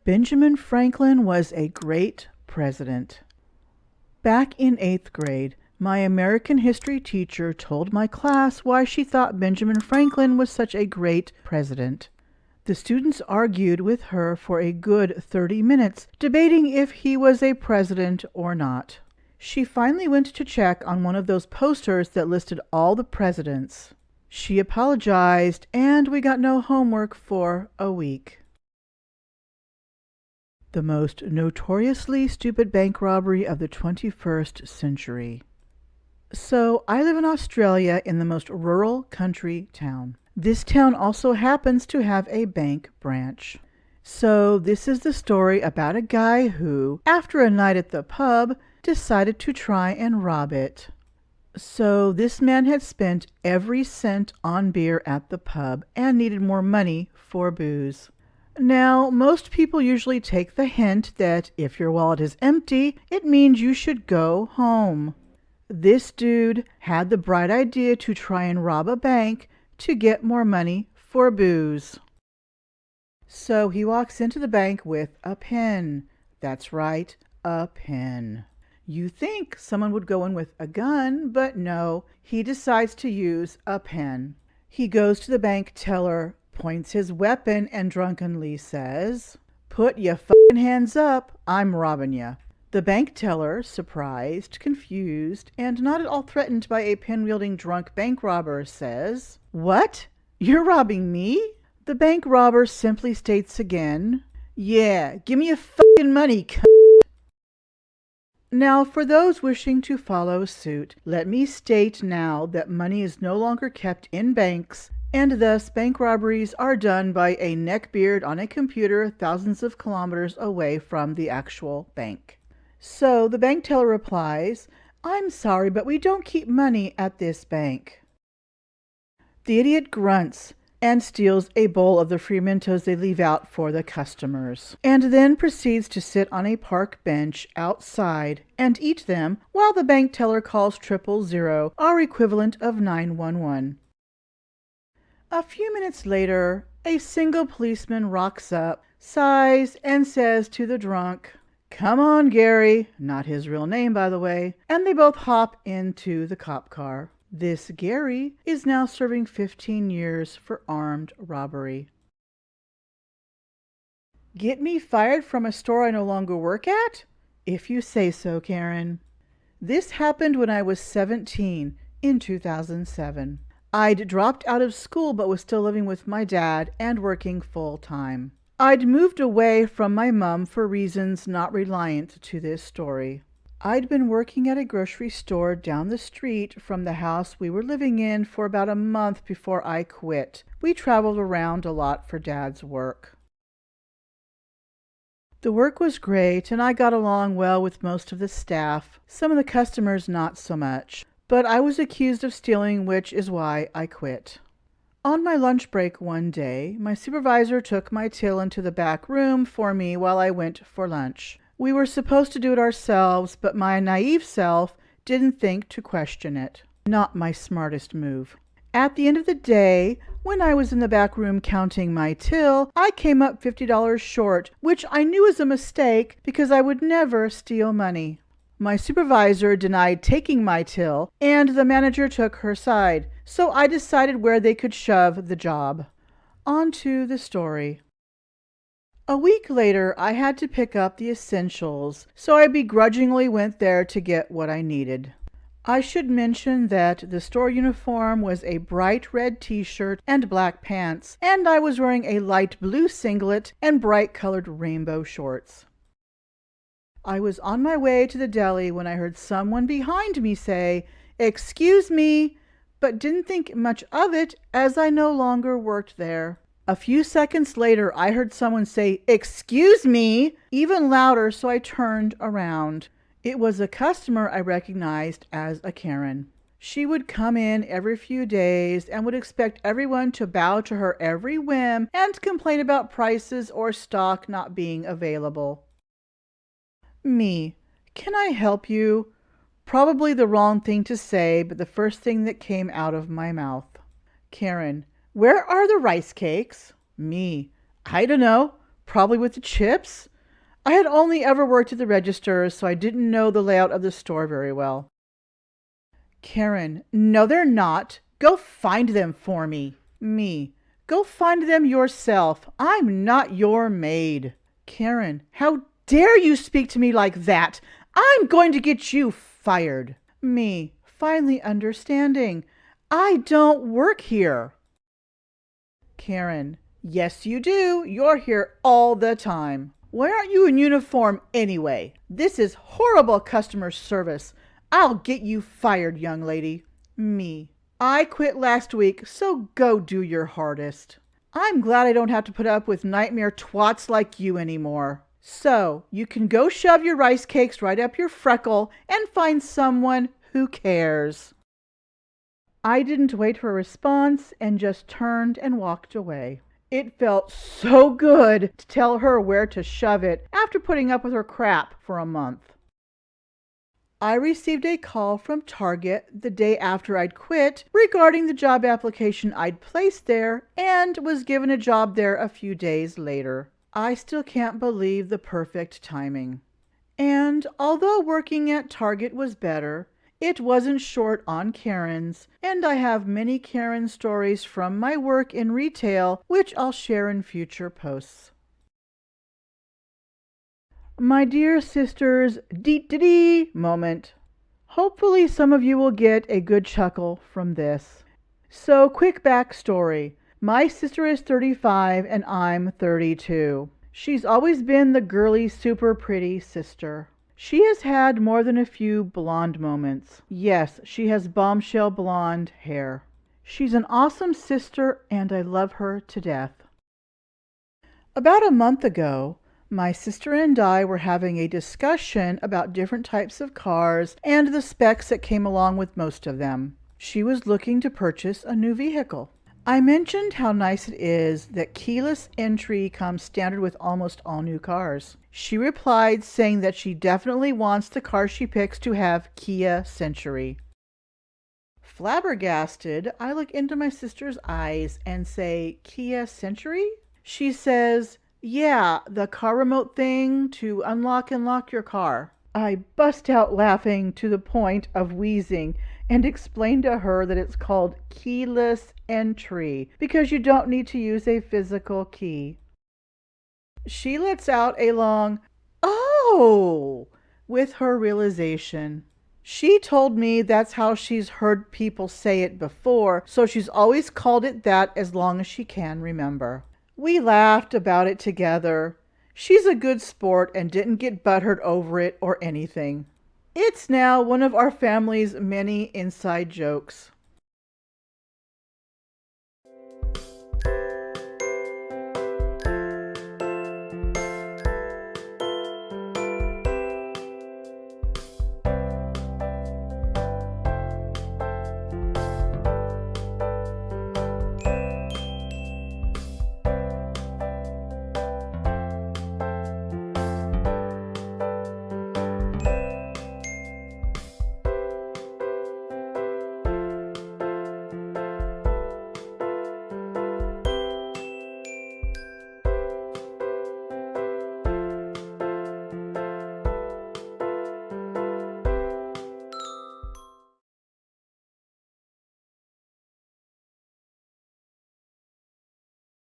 Benjamin Franklin was a great president. Back in 8th grade, my American history teacher told my class why she thought Benjamin Franklin was such a great president. The students argued with her for a good 30 minutes, debating if he was a president or not. She finally went to check on one of those posters that listed all the presidents. She apologized, and we got no homework for a week. The most notoriously stupid bank robbery of the 21st century. So, I live in Australia in the most rural country town. This town also happens to have a bank branch. So, this is the story about a guy who, after a night at the pub, decided to try and rob it. So, this man had spent every cent on beer at the pub and needed more money for booze. Now, most people usually take the hint that if your wallet is empty, it means you should go home. This dude had the bright idea to try and rob a bank to get more money for booze. So he walks into the bank with a pen. That's right, a pen. You think someone would go in with a gun, but no, he decides to use a pen. He goes to the bank teller, points his weapon, and drunkenly says, "Put ya fucking hands up, I'm robbing ya." The bank teller, surprised, confused, and not at all threatened by a pen-wielding drunk bank robber, says, "What? You're robbing me?" The bank robber simply states again, "Yeah, give me your fucking money, c**." Now, for those wishing to follow suit, let me state now that money is no longer kept in banks, and thus bank robberies are done by a neckbeard on a computer thousands of kilometers away from the actual bank. So the bank teller replies, "I'm sorry, but we don't keep money at this bank." The idiot grunts and steals a bowl of the free Mentos they leave out for the customers, and then proceeds to sit on a park bench outside and eat them while the bank teller calls 000, our equivalent of 911. A few minutes later, a single policeman rocks up, sighs, and says to the drunk, "Come on, Gary," not his real name, by the way, and they both hop into the cop car. This Gary is now serving 15 years for armed robbery. Get me fired from a store I no longer work at? If you say so, Karen. This happened when I was 17 in 2007. I'd dropped out of school but was still living with my dad and working full-time. I'd moved away from my mom for reasons not reliant to this story. I'd been working at a grocery store down the street from the house we were living in for about a month before I quit. We traveled around a lot for Dad's work. The work was great, and I got along well with most of the staff, some of the customers not so much. But I was accused of stealing, which is why I quit. On my lunch break one day, my supervisor took my till into the back room for me while I went for lunch. We were supposed to do it ourselves, but my naive self didn't think to question it. Not my smartest move. At the end of the day, when I was in the back room counting my till, I came up $50 short, which I knew was a mistake because I would never steal money. My supervisor denied taking my till, and the manager took her side, so I decided where they could shove the job. On to the story. A week later, I had to pick up the essentials, so I begrudgingly went there to get what I needed. I should mention that the store uniform was a bright red t-shirt and black pants, and I was wearing a light blue singlet and bright-colored rainbow shorts. I was on my way to the deli when I heard someone behind me say, "Excuse me," but didn't think much of it as I no longer worked there. A few seconds later, I heard someone say, "Excuse me," even louder, so I turned around. It was a customer I recognized as a Karen. She would come in every few days and would expect everyone to bow to her every whim and complain about prices or stock not being available. Me. "Can I help you?" Probably the wrong thing to say, but the first thing that came out of my mouth. Karen. "Where are the rice cakes?" Me. "I don't know. Probably with the chips? I had only ever worked at the register, so I didn't know the layout of the store very well. Karen, no, they're not. Go find them for me. Me, go find them yourself. I'm not your maid. Karen, how dare you speak to me like that? I'm going to get you fired. Me, finally understanding. I don't work here. Karen, yes you do. You're here all the time. Why aren't you in uniform anyway? This is horrible customer service. I'll get you fired, young lady. Me, I quit last week, so go do your hardest. I'm glad I don't have to put up with nightmare twats like you anymore. So, you can go shove your rice cakes right up your freckle and find someone who cares. I didn't wait for a response and just turned and walked away. It felt so good to tell her where to shove it after putting up with her crap for a month. I received a call from Target the day after I'd quit regarding the job application I'd placed there and was given a job there a few days later. I still can't believe the perfect timing. And although working at Target was better, it wasn't short on Karens, and I have many Karen stories from my work in retail, which I'll share in future posts. My dear sisters, dee moment. Hopefully some of you will get a good chuckle from this. So, quick backstory. My sister is 35 and I'm 32. She's always been the girly, super pretty sister. She has had more than a few blonde moments. Yes, she has bombshell blonde hair. She's an awesome sister and I love her to death. About a month ago, my sister and I were having a discussion about different types of cars and the specs that came along with most of them. She was looking to purchase a new vehicle. I mentioned how nice it is that keyless entry comes standard with almost all new cars. She replied saying that she definitely wants the car she picks to have Kia Century. Flabbergasted, I look into my sister's eyes and say, Kia Century? She says, yeah, the car remote thing to unlock and lock your car. I bust out laughing to the point of wheezing and explained to her that it's called keyless entry because you don't need to use a physical key. She lets out a long, oh, with her realization. She told me that's how she's heard people say it before, so she's always called it that as long as she can remember. We laughed about it together. She's a good sport and didn't get butthurt over it or anything. It's now one of our family's many inside jokes.